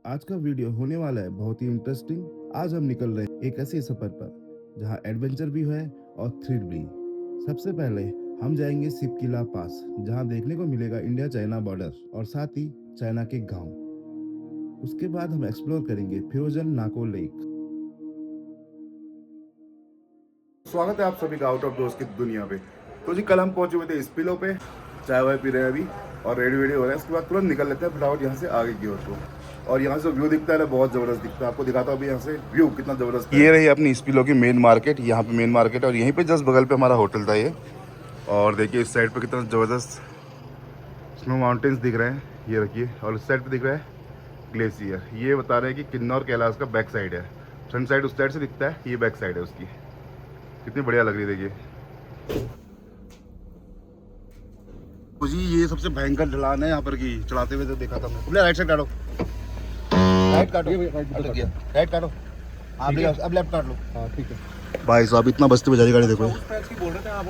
आज का वीडियो होने वाला है बहुत ही इंटरेस्टिंग। आज हम निकल रहे हैं एक ऐसे सफर पर जहां एडवेंचर भी है और थ्रिल भी। सबसे पहले हम जाएंगे सिपकिला पास, जहां देखने को मिलेगा इंडिया चाइना बॉर्डर और साथ ही चाइना के गांव। उसके बाद हम एक्सप्लोर करेंगे फिरोजन नाको लेक। स्वागत है आप सभी का आउट ऑफ डोर्स की दुनिया पे। तो जी कल हम पहुंचे हुए थे स्पिलो पे, चाय वाय पी रहे हैं अभी और रेडी वेडी हो रहे हैं। उसके बाद तुरंत निकल लेते हैं फटाफट यहाँ से आगे की ओर को। और यहाँ से व्यू दिखता है ना, बहुत ज़बरदस्त दिखता है। आपको दिखाता हूँ अभी यहाँ से व्यू कितना ज़बरदस्त है। ये रही अपनी स्पिलो की मेन मार्केट। यहाँ पे मेन मार्केट है और यहीं पे जस्ट बगल पे हमारा होटल था ये। और देखिए इस साइड पे कितना ज़बरदस्त स्नो माउंटेन्स दिख रहे हैं, ये रखिए। और इस साइड पे दिख रहा है ग्लेशियर। ये बता रहे हैं कि किन्नौर कैलाश का बैक साइड है। फ्रंट साइड उस साइड से दिखता है, ये बैक साइड है उसकी। कितनी बढ़िया लग रही है देखिए। तो जी ये सबसे भयंकर ढलान है यहाँ पर की, चलाते हुए तो देखा था मैं। राइट साइड काटो, राइट काटो, राइट काटो। आप अब लेफ्ट काट लो। हाँ ठीक है भाई साहब, इतना बस्ती बजा रही गाड़ी देखो।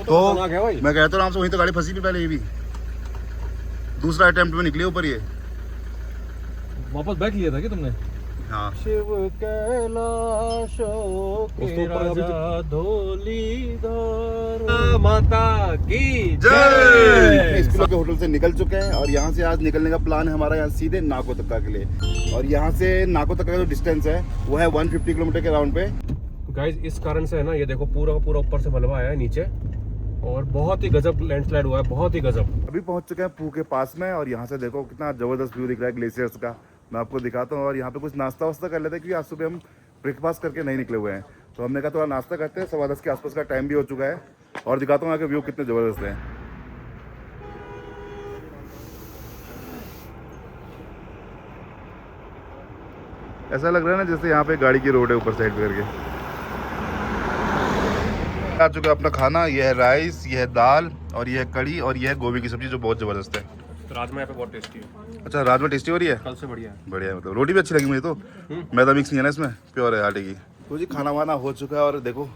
तो मैं कहता हूँ आपसे, वहीं तो गाड़ी फंसी थी पहले। ये भी दूसरा अटेम्प्ट में निकली ऊपर। ये वापस बैक लिया था क्या तुमने? हाँ शिव कैलाशों के राजा धोलीधर माता की जय। इस किलो के होटल से निकल चुके हैं और यहाँ से आज निकलने का प्लान है हमारा यहाँ सीधे नाको तक के लिए। और यहाँ से नाको तक का जो डिस्टेंस है वो है 150 किलोमीटर के राउंड पे। गाइस इस कारण से है ना, ये देखो पूरा पूरा ऊपर से मलबा आया है नीचे और बहुत ही गजब लैंडस्लाइड हुआ है, बहुत ही गजब। अभी पहुंच चुके हैं पू के पास में और यहाँ से देखो कितना जबरदस्त व्यू दिख रहा है ग्लेशियर्स का। मैं आपको दिखाता हूँ। और यहाँ पे कुछ नाश्ता वास्ता कर लेते हैं, क्योंकि आज सुबह हम ब्रेकफास्ट करके नहीं निकले हुए हैं। तो हमने कहा थोड़ा नाश्ता करते हैं। 10:15 के आसपास का टाइम भी हो चुका है। और दिखाता हूँ यहाँ के व्यू कितने ज़बरदस्त हैं। ऐसा लग रहा है ना जैसे यहाँ पे गाड़ी की रोड है ऊपर साइड पे करके। आ चुका है अपना खाना। ये है राइस, ये है दाल और ये है कड़ी और ये है गोभी की सब्जी, जो बहुत ज़बरदस्त है। राजमा यहाँ पे बहुत टेस्टी है। अच्छा, राजमा टेस्टी हो रही है? कल से बढ़िया है। बढ़िया है, मतलब रोटी भी अच्छी लगी मुझे तो। मैदा मिक्स नहीं है ना इसमें, प्योर है आटे की। तो जी खाना वाना हो चुका है और देखो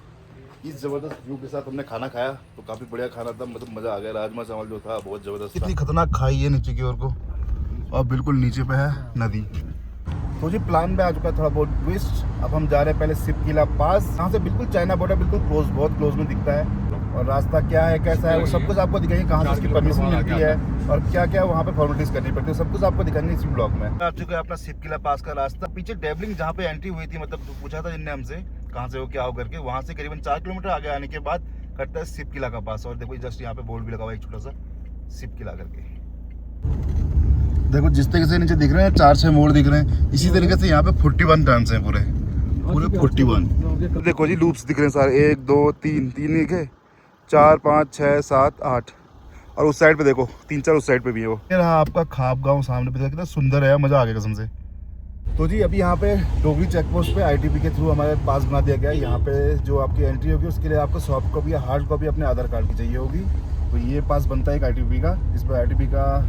इस जबरदस्त व्यू के साथ हमने खाना खाया तो काफ़ी बढ़िया खाना था। मतलब मज़ा आ गया। राजमा चावल जो था बहुत ज़बरदस्त। कितनी खतरनाक खाई है नीचे की ओर को, और बिल्कुल नीचे पे है नदी। तो जी प्लान में आ चुका है थोड़ा बहुत ट्विस्ट। अब हम जा रहे हैं पहले सिपकिला पास। यहाँ से बिल्कुल चाइना बॉर्डर बिल्कुल क्लोज, बहुत क्लोज में दिखता है। और रास्ता क्या है कैसा है वो सब कुछ आपको दिखाएंगे, कहाँ से उसकी परमिशन मिलती है और क्या क्या वहाँ पे फॉर्मेलिटीज करनी पड़ती है, सब कुछ आपको दिखाएंगे इसी ब्लॉग में। आ चुका है अपना सिपकिला पास का रास्ता। पीछे डेवलिंग जहाँ पे एंट्री हुई थी, मतलब पूछा था जिनने हमसे कहाँ से हो क्या हो करके, वहाँ से करीबन 4 किलोमीटर आगे आने के बाद कटता है सिपकिला का पास। और देखो जस्ट यहाँ पे बोर्ड भी लगा हुआ है एक छोटा सा, सिपकिला करके। देखो जिस तरीके से नीचे दिख रहे हैं 4-6 मोड़ दिख रहे हैं, इसी तरीके से यहाँ पे 41 टर्न्स हैं पूरे पूरे 41। देखो जी लूप्स दिख रहे हैं सारे, 1 2 3 3 दिखे, 4 5 6 7 8। और उस साइड पे देखो 3-4 उस साइड पे भी है। वो ये रहा आपका खाप गांव सामने पे, कितना सुंदर है, मजा आ गया कसम से। तो जी अभी यहाँ पे डोगरी चेक पोस्ट पे ITP के थ्रू हमारे पास बना दिया गया है। यहाँ पे जो आपकी एंट्री होगी उसके लिए आपको सॉफ्ट कॉपी या हार्ड कॉपी अपने आधार कार्ड की चाहिए होगी। तो ये पास बनता है एक ITP का, इस पर ITP का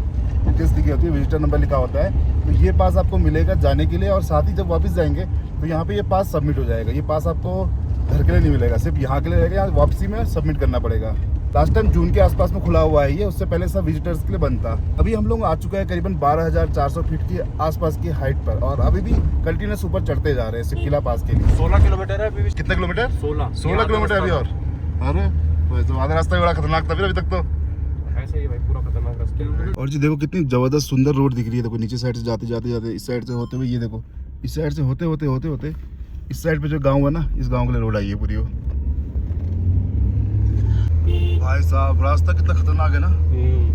डिटेल्स लिखी होती है, विजिटर नंबर लिखा होता है। तो ये पास आपको मिलेगा जाने के लिए, और साथ ही जब वापस जाएंगे तो यहाँ पे ये पास सबमिट हो जाएगा। ये पास आपको घर के लिए नहीं मिलेगा, सिर्फ यहाँ के लिए रहेगा, यहाँ वापसी में सबमिट करना पड़ेगा। लास्ट टाइम जून के आसपास में खुला हुआ है ये, उससे पहले सब विजिटर्स के लिए बंद था। अभी हम लोग आ चुके हैं करीबन 12,400 फीट की आसपास की हाइट पर, और अभी भी कंटिन्यूस ऊपर चढ़ते जा रहे हैं सिपकिला पास के लिए। 16 किलोमीटर है अभी भी। कितने किलोमीटर? 16 16 किलोमीटर अभी। और अरे तो आधा रास्ता भी बड़ा खतरनाक था फिर अभी तक तो। ऐसे ही भाई पूरा खतरनाक रास्ता। और जी देखो कितनी जबरदस्त सुंदर रोड दिख रही है। देखो नीचे साइड से जाते जाते जाते इस साइड से होते हुए, ये देखो इस साइड से होते होते होते होते इस साइड पे जो गांव है ना, इस गांव के लिए रोड आई है पूरी। वो भाई साहब रास्ता कितना खतरनाक है ना,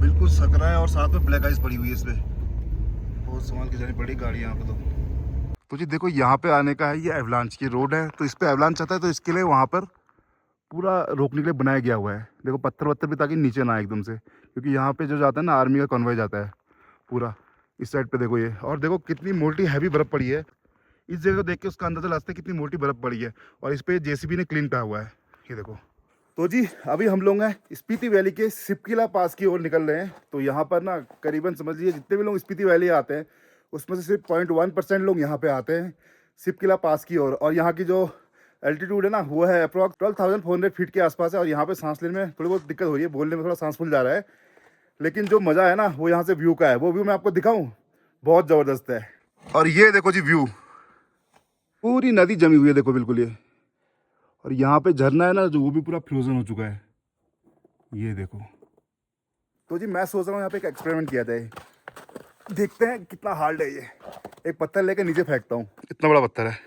बिल्कुल सकरा है और साथ में ब्लैक आइस पड़ी हुई है इस पे। बहुत संभाल के जानी पड़ी गाड़ी यहाँ पे। तो जी देखो यहाँ पे आने का है, ये एवलांच की रोड है। तो इस पे एवलांच आता है, तो इसके लिए वहाँ पर पूरा रोकने के लिए बनाया गया हुआ है। देखो पत्थर वत्थर भी, ताकि नीचे ना आए एकदम से, क्योंकि यहाँ पे जो जाता है ना आर्मी का कॉन्वॉय जाता है पूरा। इस साइड पे देखो ये, और देखो कितनी मोटी हैवी बर्फ़ पड़ी है। इस जगह को देख के उसका अंदाजा लगता है कितनी मोटी बर्फ़ पड़ी है। और इस पे JCB ने क्लीन किया हुआ है, ये देखो। तो जी अभी हम लोग हैं स्पीति वैली के सिपकिला पास की ओर निकल रहे हैं। तो यहाँ पर ना करीबन समझ लीजिए जितने भी लोग स्पीति वैली आते हैं उसमें से सिर्फ 0.1% लोग यहाँ पे आते हैं सिपकिला पास की ओर। और यहाँ की जो एल्टीट्यूड है ना वो है अप्रॉक्स 12,400 फीट के आसपास है। और यहाँ पे सांस लेने में थोड़ी बहुत दिक्कत हो रही है, बोलने में थोड़ा सांस फूल जा रहा है, लेकिन जो मज़ा है ना वो यहाँ से व्यू का है। वो व्यू मैं आपको दिखाऊँ, बहुत ज़बरदस्त है। और ये देखो जी व्यू, पूरी नदी जमी हुई है देखो बिल्कुल ये। और यहाँ पे झरना है ना जो, वो भी पूरा फ्रोजन हो चुका है, ये देखो। तो जी मैं सोच रहा हूँ यहाँ पे एक एक्सपेरिमेंट किया जाए, देखते हैं कितना हार्ड है ये। एक पत्थर लेके नीचे फेंकता हूँ, इतना बड़ा पत्थर है।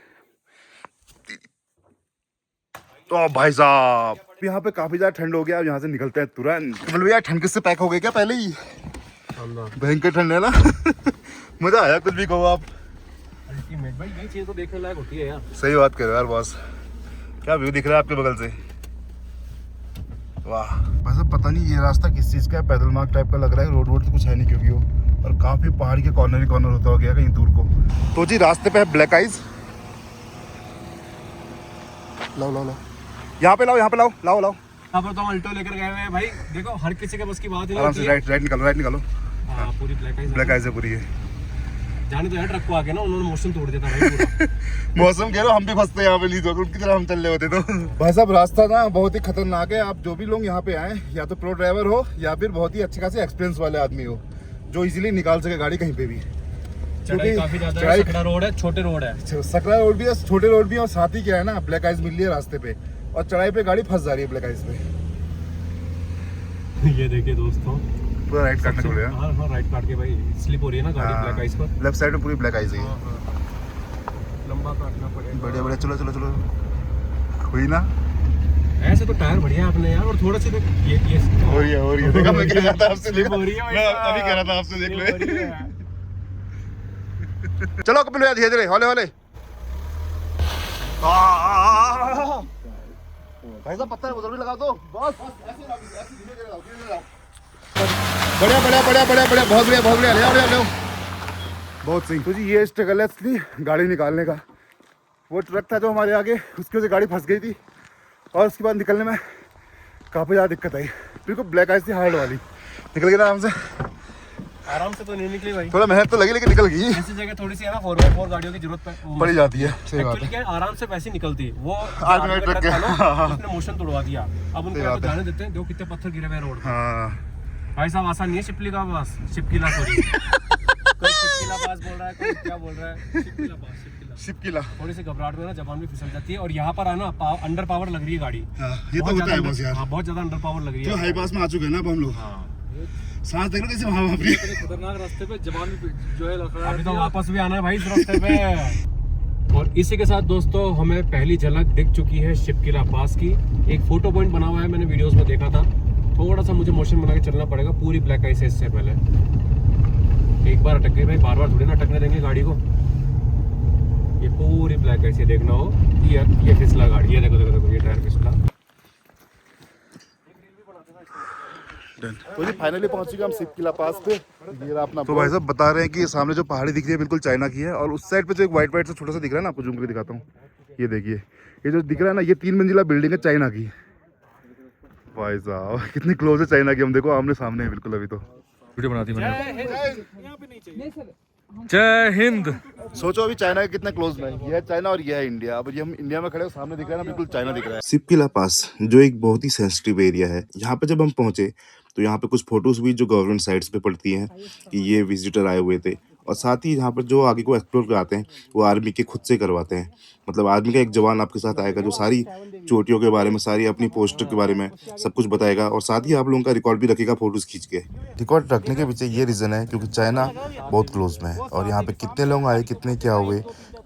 तो भाई साहब यहाँ पे काफी ज्यादा ठंड हो गया, अब यहाँ से निकलते हैं तुरंत। मतलब भैया ठंड किससे पैक हो गए क्या पहले ही? भयंकर ठंड है ना। मजा आया, कुछ भी कहो आप। अल्टीमेट भाई, ये चीज तो देखने लायक होती है यार। सही बात कर रहे हो यार बॉस। क्या व्यू दिख रहा है आपके बगल से, वाह। वैसे पता नहीं ये रास्ता किस चीज का है, पैदल मार्ग टाइप का लग रहा है। रोड वोड तो कुछ है नहीं क्योंकि वो, और काफी पहाड़ के कॉर्नर ही कॉर्नर होता हो गया कहीं दूर को। तो जी रास्ते पे है ब्लैक आइज। लाओ लाओ लाओ, यहाँ पे लाओ, यहाँ पे लाओ, लाओ लाओ। यहाँ पर तो हम अल्टो लेकर गए हुए हैं भाई। देखो हर किसी के बस की बात नहीं आराम से होती है। राइट राइट निकालो, राइट निकालो। हाँ, पूरी ब्लैक आइज है पूरी ये। जाने तो यार ट्रक को आके ना उन्होंने मोशन तोड़ दिया था भाई पूरा। मौसम कह रहे हो, हम भी फंसते यहाँ पे, नहीं तो उनकी तरह हम चल रहे होते तो। भाई साहब रास्ता ना बहुत ही खतरनाक है। आप जो भी लोग यहाँ पे आए, या तो प्रो ड्राइवर हो या फिर बहुत ही अच्छे खासे एक्सपीरियंस वाले आदमी हो जो इजीली निकाल सके गाड़ी कहीं पे भी। चढ़ाई काफी ज्यादा है, सकरा रोड है, छोटे रोड है। सकरा रोड भी है, छोटे रोड भी है, और साथ ही क्या है ना, ब्लैक आइस मिल रही है रास्ते पे, और चढ़ाई पे गाड़ी फंस जा रही है ब्लैक आइस पे। ये देखिए दोस्तों, पूरा राइट काटने को लिया। हाँ हाँ, राइट काट के भाई स्लिप हो रही है ना गाड़ी ब्लैक आइस पर। लेफ्ट साइड में पूरी ब्लैक आइस है, लंबा काटना पड़ेगा। बढ़िया बढ़िया, चलो चलो चलो, हुई ना। ऐसे तो टायर बढ़िया है अपने यार, और थोड़ा सा ये हो रही है देखा, मैं कह रहा था आपसे, स्लिप हो रही है, मैं अभी कह रहा था आपसे, देख ले। चलो कपिल भैया धीरे धीरे, हौले हौले। भाई साहब पत्थर उधर भी लगा दो बस, ऐसे धीरे धीरे लाओ, धीरे लाओ। बढ़िया बढ़िया बढ़िया बढ़िया बढ़िया, बहुत बढ़िया बहुत बढ़िया, ले आओ ले आओ ले आओ। बहुत सही। तो जी ये स्ट्रगल है असली गाड़ी निकालने का। वो ट्रक था जो हमारे आगे, उसकी वजह से गाड़ी फंस गई थी, और उसके बाद निकलने में काफ़ी ज़्यादा दिक्कत आई। बिल्कुल ब्लैक आइस थी हार्ड वाली, निकल गई ना आराम से। आराम से तो नहीं निकली भाई, थोड़ा मेहनत तो लगी लेकिन निकल गई। ऐसी जगह थोड़ी सी है ना 4x4 गाड़ियों की जरूरत पड़ जाती है। सही बात एक्चुअली है। क्या आराम से वैसे निकलती वो आगे ट्रक के, उसने मोशन तोड़वा दिया। अब उनको यहाँ पे जाने देते हैं, देखो कितने पत्थर गिरे हुए हैं रोड पे। हाँ भाई साहब आसान नहीं है शिपली का पास, शिपकीला सॉरी। कोई शिपकीला पास बोल रहा है, कोई क्या बोल रहा है, शिपकीला पास, शिपकीला। थोड़ी सी घबराहट में ना जबान भी फिसल जाती है। और यहाँ पर आना अंडर पावर लग रही है गाड़ी। ये तो होता है बस यार। हाँ, बहुत ज्यादा अंडर पावर लग रही है। तो हाई पास में आ चुके हैं ना अब हम लोग। हाँ, सांस देख लो कैसे वहां वापरी। खतरनाक रास्ते पे जबान भी जो है लग रहा है। अभी तो वापस भी आना है भाई इस रास्ते पे। और इसी के साथ दोस्तों हमें पहली झलक दिख चुकी है शिपकीला पास की। एक फोटो पॉइंट बना हुआ है, मैंने वीडियोस में देखा था। थोड़ा सा मुझे मोशन बना के चलना पड़ेगा, पूरी ब्लैक आइस है इससे पहले। एक बार अटक गई भाई, बार बार थोड़ी ना अटकने देंगे गाड़ी को। ये पूरी ब्लैक आइस देखना हो, ये फिसला गाड़ी, ये देखो देखो देखो, ये टायर फिसला। तो जी फाइनली पहुंच चुके हम शिपकीला पास पे। ये रहा अपना। तो भाई साहब बता रहे हैं कि सामने जो पहाड़ी दिख रही है बिल्कुल चाइना की है, और उस साइड पे जो एक व्हाइट व्हाइट सा छोटा सा दिख रहा है ना, आपको जूम करके दिखाता हूँ। ये देखिए, ये जो दिख रहा है ना, ये 3 मंजिला बिल्डिंग है चाइना की। भाई साहब कितनी क्लोज है चाइना की, हम देखो आमने सामने है बिल्कुल। अभी तो वीडियो बनाती मैंने। जय हिंद। सोचो अभी चाइना के कितने क्लोज में, ये है चाइना और ये है इंडिया। अब ये हम इंडिया में खड़े हो, सामने दिख रहा है ना, बिल्कुल चाइना दिख रहा है। शिपकीला पास जो एक बहुत ही सेंसिटिव एरिया है, यहाँ पे जब हम पहुंचे तो यहाँ पे कुछ फोटोज भी जो गवर्नमेंट साइट्स पे पड़ती हैं कि ये विजिटर आए हुए थे, और साथ ही यहाँ पर जो आगे को एक्सप्लोर कराते हैं वो आर्मी के खुद से करवाते हैं। मतलब आर्मी का एक जवान आपके साथ आएगा जो सारी चोटियों के बारे में, सारी अपनी पोस्ट के बारे में सब कुछ बताएगा, और साथ ही आप लोगों का रिकॉर्ड भी रखेगा फोटोज खींच के। रिकॉर्ड रखने के पीछे ये रीज़न है क्योंकि चाइना बहुत क्लोज में है, और यहाँ पे कितने लोग आए, कितने क्या हुए,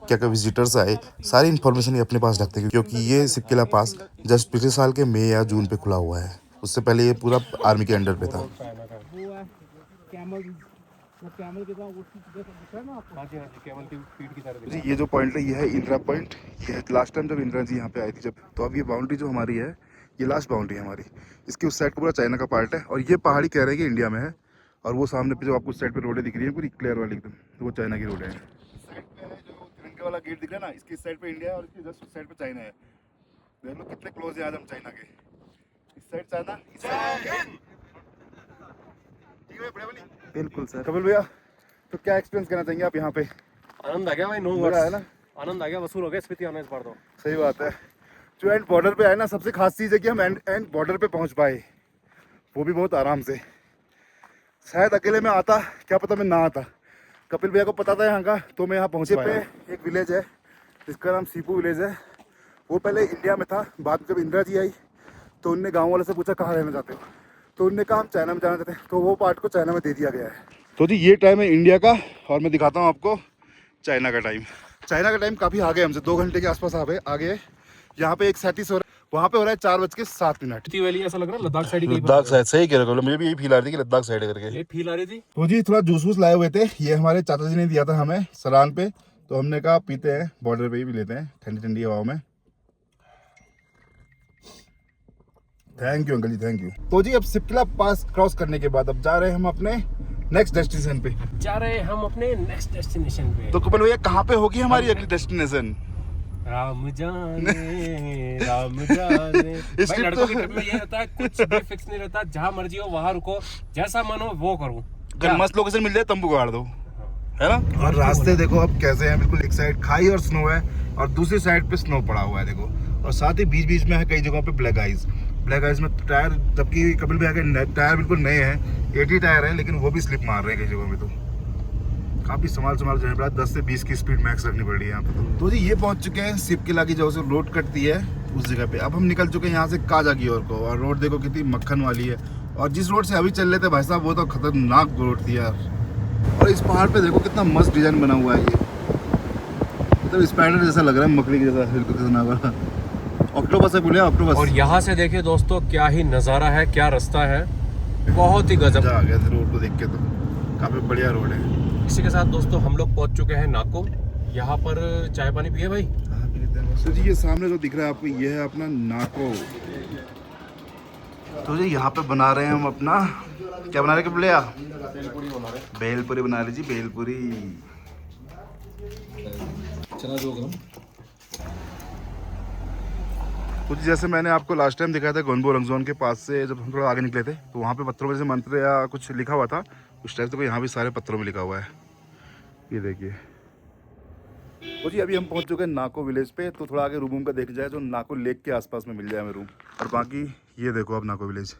क्या क्या विजिटर्स आए, सारी इन्फॉर्मेशन ये अपने पास रखते हैं। क्योंकि ये शिपकीला पास जस्ट पिछले साल के मई या जून पे खुला हुआ है, उससे पहले ये पूरा आर्मी के अंडर पे था। ये जो पॉइंट है ये है इंदिरा पॉइंट। ये है लास्ट टाइम जब इंदिरा जी यहाँ पे आई थी जब, तो अब ये बाउंड्री जो हमारी है, ये लास्ट बाउंड्री है हमारी। इसके उस साइड को पूरा चाइना का पार्ट है, और ये पहाड़ी कह रहे हैं कि इंडिया में है, और वो सामने पे जो आपको उस साइड पे रोडें दिख रही है पूरी क्लियर वाली एकदम, तो वो चाइना की रोड है। साइड पे है जो तिरंगे वाला गेट दिख रहा है ना, इसकी साइड पे इंडिया है और इसकी जस्ट उस साइड पे चाइना है। देख लो कितने क्लोज है आज हम चाइना के। इस साइड चाइना, इस साइड बिल्कुल सर। कपिल भैया तो क्या एक्सपीरियंस करना चाहेंगे आप यहाँ पे? आनंद आ गया भाई, नो वर्ड्स है ना, आनंद आ गया, वसूल हो गया स्पीति आना इस बार तो। सही बात है। जो एंड बॉर्डर पे आए ना, सबसे खास चीज़ है कि हम एंड बॉर्डर पे पहुँच पाए, वो भी बहुत आराम से। शायद अकेले में आता, क्या पता मैं ना आता। कपिल भैया को पता था यहाँ का, तो मैं यहाँ पहुँचे पे एक विलेज है जिसका नाम सीपू विलेज है। वो पहले इंडिया में था, बाद में जब इंदिरा जी आई तो उनने गाँव वाले से पूछा कहाँ रहना चाहते हो, तो उनने कहा हम चाइना में जाना चाहते हैं, तो वो पार्ट को चाइना में दे दिया गया है। तो जी ये टाइम है इंडिया का, और मैं दिखाता हूँ आपको चाइना का टाइम। चाइना का टाइम काफ़ी आगे, हमसे 2 घंटे के आसपास आगे। यहाँ पे 1:37 हो रहा है, वहाँ पे हो रहा है 4:07। वैली ऐसा लग रहा है लद्दाख साइड की, लद्दाख साइड सही कह रहे हो, मुझे भी यही फील आ रही थी कि लद्दाख साइड करके ये फील आ रही थी। तो जी थोड़ा जूस वूस लाए हुए थे, ये हमारे चाचा जी ने दिया था हमें सरान पे, तो हमने कहा पीते हैं, बॉर्डर पे ही भी लेते हैं ठंडी ठंडी हवाओं में। Thank you uncle ji, thank you. तो जी अब सिपकिला पास क्रॉस करने के बाद अब जा रहे हैं हम अपने नेक्स्ट डेस्टिनेशन पे। तो कपिल भैया कहाँ पे होगी हमारी अगली डेस्टिनेशन? राम जाने राम जाने। भाई लड़कों की ट्रिप में ये रहता है, कुछ भी फिक्स नहीं रहता, जहाँ मर्जी हो वहाँ रुको, जैसा मन हो वो करो। अगर मस्त लोकेशन मिल जाए तंबू गाड़ दो, है ना। और रास्ते देखो अब कैसे हैं, बिल्कुल एक साइड खाई और स्नो है और दूसरी साइड पे स्नो पड़ा हुआ है देखो, और साथ ही बीच बीच में है कई जगहों पे ब्लैक आइस में टायर, जबकि कपिल भैया के टायर बिल्कुल नए हैं, 80 टायर है, लेकिन वो भी स्लिप मार रहे हैं कई जगहों में। तो काफ़ी संभाल जाने पड़ा, 10 से 20 की स्पीड मैक्स रखनी पड़ रही है यहाँ पे। तो जी ये पहुँच चुके हैं सिपकिला की, जो से रोड कटती है उस जगह पे। अब हम निकल चुके हैं यहाँ से काजा की ओर को, और रोड देखो कितनी मक्खन वाली है, और जिस रोड से अभी चल रहे थे भाई साहब वो तो खतरनाक रोड थी यार। और इस पहाड़ पे देखो कितना मस्त डिजाइन बना हुआ है, ये मतलब स्पाइडर जैसा लग रहा है, मकड़ी की जैसा, बिल्कुल ऑक्टोपस है, बोले ऑक्टोपस। और यहाँ से देखिए दोस्तों क्या ही नज़ारा है, क्या रास्ता है, बहुत ही गजब। आ गया रोड को देख के, तो काफी बढ़िया रोड है। इसी के साथ दोस्तों हम लोग पहुँच चुके हैं नाको। यहाँ पर चाय पानी पिए भाई। तो जी ये सामने जो दिख रहा है आपको, ये है अपना नाको। तो जी यहाँ पे बना रहे हैं हम अपना, क्या बना रहे हैं भैया? भेलपुरी बना रहे जी, भेलपुरी। चना 2 ग्राम। तो जैसे मैंने आपको लास्ट टाइम दिखाया था गोनबो रंगजोन के पास से, जब हम थोड़ा आगे निकले थे तो वहाँ पे पत्थरों में से मंत्र या कुछ लिखा हुआ था, उस टाइप से कोई यहाँ भी सारे पत्थरों में लिखा हुआ है, ये देखिए। तो जी अभी हम पहुँच चुके हैं नाको विलेज पे, तो थोड़ा आगे रूम का देख जाए जो नाको लेक के आसपास में मिल जाए हमें रूम, और बाकी ये देखो अब नाको विलेज,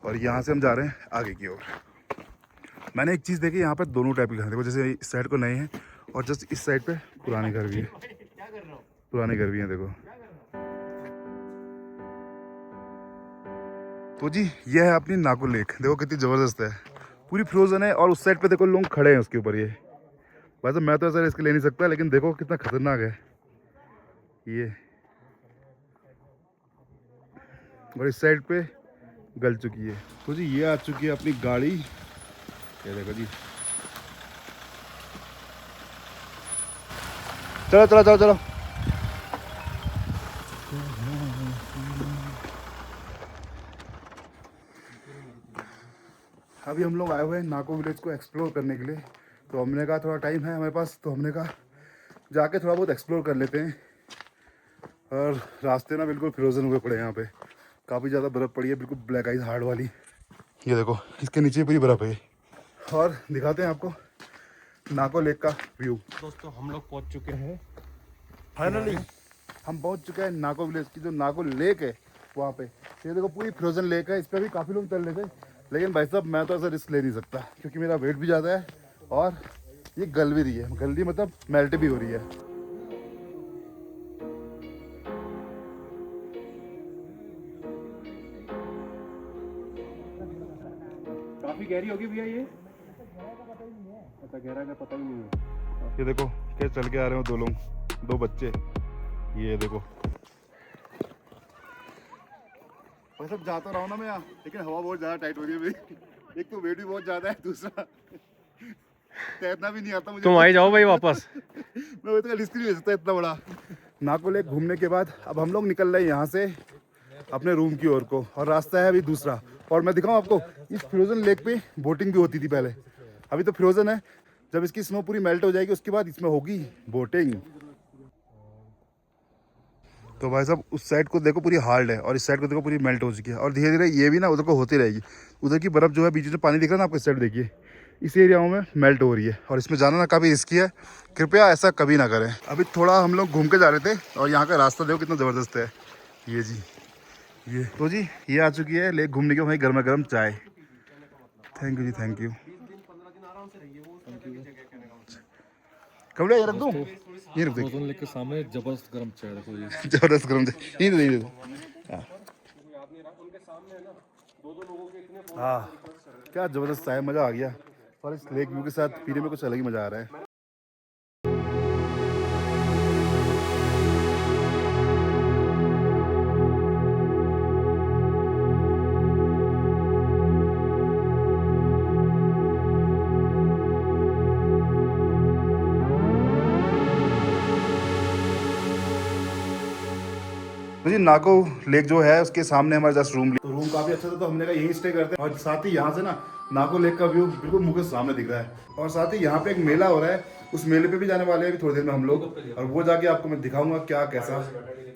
और यहाँ से हम जा रहे हैं आगे की ओर। मैंने एक चीज़ देखी, यहाँ पर दोनों टाइप के घर देखो, जैसे इस साइड को नए हैं और जस्ट इस साइड पे पुराने घर भी हैं, देखो। तो जी ये है अपनी नाको लेक, देखो कितनी ज़बरदस्त है, पूरी फ्रोजन है, और उस साइड पे देखो लोग खड़े हैं उसके ऊपर। ये वैसे मैं तो ऐसा रिस्क ले नहीं सकता, लेकिन देखो कितना खतरनाक है ये, और इस साइड पे गल चुकी है। तो जी ये आ चुकी है अपनी गाड़ी, ये देखो जी। चलो चलो चलो चलो। अभी हम लोग आए हुए हैं नाको विलेज को एक्सप्लोर करने के लिए, तो हमने कहा थोड़ा टाइम है हमारे पास, तो हमने कहा जाके थोड़ा बहुत एक्सप्लोर कर लेते हैं। और रास्ते ना बिल्कुल फ्रोजन हुए पड़े हैं, यहाँ पे काफ़ी ज़्यादा बर्फ़ पड़ी है, बिल्कुल ब्लैक आइज हार्ड वाली। ये देखो इसके नीचे पूरी बर्फ़ है। और दिखाते हैं आपको नाको लेक का व्यू। दोस्तों हम लोग पहुँच चुके हैं, फाइनली हम पहुँच चुके हैं नाको विलेज की, जो नाको लेक है वहाँ पे। ये देखो पूरी फ्रोजन लेक है, इस पर भी काफ़ी लोग चल रहे थे, लेकिन भाई साहब मैं तो ऐसा रिस्क ले नहीं सकता, क्योंकि मेरा वेट भी ज़्यादा है और ये गल भी रही है, गल रही मतलब मेल्ट भी हो रही है। काफी गहरी होगी भैया ये, अच्छा गहरा का पता ही नहीं है। ये देखो क्या चल के आ रहे हो दो लोग, 2 बच्चे, ये देखो। भाई साहब जाता रहा हूँ ना मैं यहाँ, लेकिन हवा बहुत ज़्यादा टाइट हो रही है मेरी, एक तो वेट भी बहुत ज़्यादा है, दूसरा तैरना भी नहीं आता मुझे। तुम आ जाओ भाई वापस। मैं वैसे रिस्क नहीं ले सकता इतना बड़ा। नाको लेक घूमने के बाद अब हम लोग निकल रहे हैं यहाँ से अपने रूम की ओर को, और रास्ता है अभी दूसरा। और मैं दिखाऊँ आपको, इस फ्रोजन लेक पे बोटिंग भी होती थी पहले, अभी तो फ्रोजन है, जब इसकी स्नो पूरी मेल्ट हो जाएगी उसके बाद इसमें होगी बोटिंग। तो भाई साहब उस साइड को देखो पूरी हार्ड है, और इस साइड को देखो पूरी मेल्ट हो चुकी है, और धीरे धीरे ये भी ना उधर को होती रहेगी। उधर की बर्फ़ जो है बीच में पानी दिख रहा है ना आपको, इस साइड देखिए, इस एरियाओं में मेल्ट हो रही है, और इसमें जाना ना काफ़ी रिस्की है, कृपया ऐसा कभी ना करें। अभी थोड़ा हम लोग घूम के जा रहे थे, और यहाँ का रास्ता देखो कितना ज़बरदस्त है, ये जी ये। तो जी ये आ चुकी है लेक घूमने के भाई, गर्मा गर्म चाय। थैंक यू जी, थैंक यू। कपड़े ये रख दूँ, ये रख दे। लेक के सामने जबरदस्त गर्म चाय देखो ये। जबरदस्त गरम चाय, ये दे दो। हाँ क्या जबरदस्त चाय, मज़ा आ गया। और इस लेक व्यू के साथ पीने में कुछ अलग ही मज़ा आ रहा है। तो जी नाको लेक जो है उसके सामने हमारा जस्ट रूम लिया। तो रूम काफी अच्छा था, तो हमने कहा यहीं स्टे करते हैं। और साथ ही यहाँ से ना नाको लेक का व्यू बिल्कुल मुंह के सामने दिख रहा है। और साथ ही यहाँ पे एक मेला हो रहा है, उस मेले पे भी जाने वाले हैं अभी थोड़ी देर में हम लोग। और वो जाके आपको मैं दिखाऊंगा क्या कैसा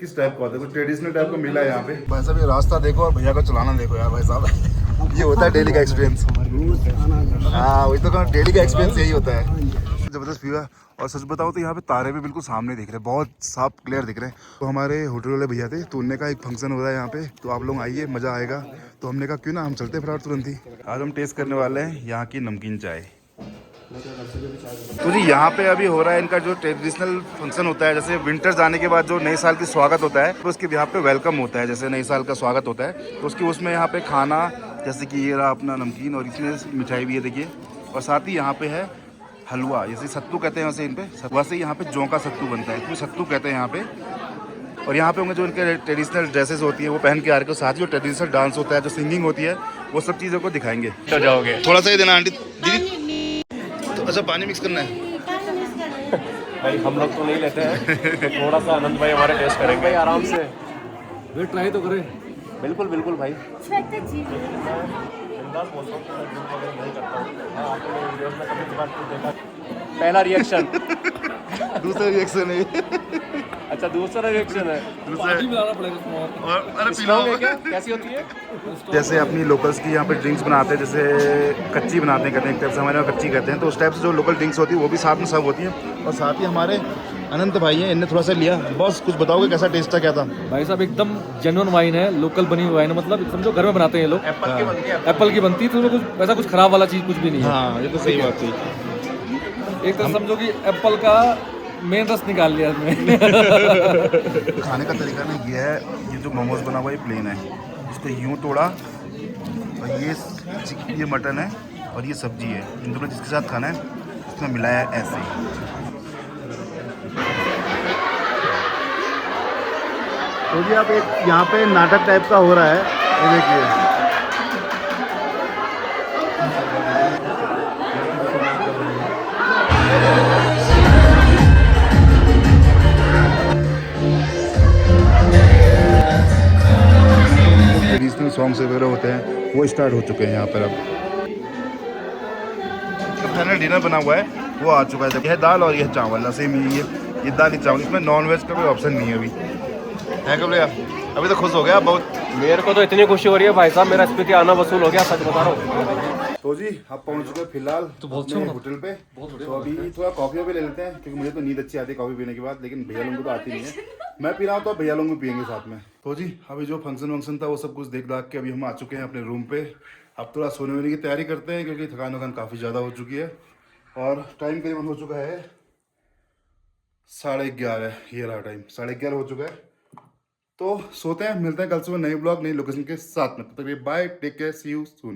किस टाइप का होता है। कुछ ट्रेडिशनल टाइप का मेला है यहाँ पे। भाई साहब ये रास्ता देखो और भैया का चलाना देखो यार भाई साहब। ये होता है डेली का एक्सपीरियंस। हाँ वही तो कहूँ, डेली का एक्सपीरियंस यही होता है। जबरदस्त व्यू है। और सच बताओ तो यहाँ पे तारे भी बिल्कुल सामने दिख रहे हैं, बहुत साफ क्लियर दिख रहे हैं। तो हमारे होटल वाले भैया थे, तो उनने कहा एक फंक्शन हो रहा है यहाँ पे, तो आप लोग आइए मज़ा आएगा। तो हमने कहा क्यों ना हम चलते फिर तुरंत ही। आज हम टेस्ट करने वाले हैं यहाँ की नमकीन चाय। तो जी यहाँ पे अभी हो रहा है इनका जो ट्रेडिशनल फंक्शन होता है, जैसे विंटर जाने के बाद जो नए साल की स्वागत होता है, तो उसके यहाँ पे वेलकम होता है, जैसे नए साल का स्वागत होता है। तो उसकी उसमें यहाँ पे खाना, जैसे कि ये रहा अपना नमकीन और इसमें मिठाई भी है देखिए। और साथ ही यहाँ पे है हलवा, जैसे सत्तू कहते हैं वैसे इन पे, वैसे यहाँ पे जौ का सत्तू बनता है, इसमें सत्तू कहते हैं यहाँ पे। और यहाँ पे होंगे जो इनके ट्रेडिशनल ड्रेसेस होती है वो पहन के आ रहे हैं। साथ ही जो ट्रेडिशनल डांस होता है, जो सिंगिंग होती है, वो सब चीज़ों को दिखाएंगे। तो जाओगे थोड़ा सा ही देना आंटी दीदी। तो अच्छा पानी मिक्स करना है भाई, हम लोग तो नहीं लेते हैं, तो थोड़ा सा आनंद भाई हमारे टेस्ट करेंगे भाई आराम से। वे ट्राई तो करें। बिल्कुल बिल्कुल भाई। पहला रिएक्शन। दूसरा रिएक्शन है। अच्छा दूसरा रिएक्शन है। पार्टी मिलाना पड़ेगा। और अरे पिलाओगे क्या, कैसी होती है? जैसे अपनी लोकल्स की यहाँ पे ड्रिंक्स बनाते हैं, जैसे कच्ची बनाते हैं, कहते हैं एक टाइप से, हमारे यहाँ कच्ची कहते हैं। तो उस टाइप से जो लोकल ड्रिंक्स होती है वो भी साथ में सर्व होती है। और साथ ही हमारे अनंत भाई हैं, इनने थोड़ा सा लिया। बॉस कुछ बताओगे कैसा टेस्ट था, क्या था? भाई साहब एकदम जेन्युइन वाइन है, लोकल बनी हुई वाइन है, मतलब समझो घर में बनाते हैं ये लोग। एप्पल की बनती है, तो उसमें कुछ वैसा कुछ खराब वाला चीज़ कुछ भी नहीं है। हाँ ये तो सही बात थी। एक तरह समझो कि एप्पल का मेन रस निकाल लिया इसमें। खाने का तरीका ना ये है, ये जो मोमोज बना हुआ है प्लेन है, इसको यूँ तोड़ा और ये मटन है और ये सब्जी है, इन दोनों जिसके साथ खाना है उसमें मिलाया है ऐसे ही। तो जी आप एक यहाँ पे नाटक टाइप का हो रहा है, ये देखिए। ट्रेडिशनल सॉन्ग्स वगैरह होते हैं वो स्टार्ट हो चुके हैं यहाँ पर। अब फाइनल डिनर बना हुआ है वो आ चुका है। यह दाल और यह चावल, सेम ये दाल ही चावल, इसमें नॉन वेज का कोई ऑप्शन नहीं है अभी, है क्या भैया? अभी तो खुश हो गया बहुत। मेरे को तो इतनी खुशी हो रही है भाई साहब, मेरा स्पीति आना वसूल हो गया, सच बता रहा हूँ। तो जी आप पहुंच चुके हैं फिलहाल अपने होटल पे। तो अभी थोड़ा कॉफी भी ले लेते हैं, क्योंकि मुझे तो नींद अच्छी आती है कॉफी पीने के बाद, लेकिन भैया लोगों को तो आती नहीं है। मैं पी रहा हूँ तो भैया लोग भी पियेंगे साथ में। तो जी अभी जो फंक्शन वंक्शन था वो सब कुछ देख दाख के अभी हम आ चुके हैं अपने रूम पे। अब थोड़ा सोने वोने की तैयारी करते हैं, क्योंकि थकान वकान काफ़ी ज़्यादा हो चुकी है। और टाइम करीबन हो चुका है 11:30। ये रहा टाइम, 11:30 हो चुका है। तो सोते हैं, मिलते हैं कल सुबह नए ब्लॉग नई लोकेशन के साथ में। तब तक bye, take care, see you soon.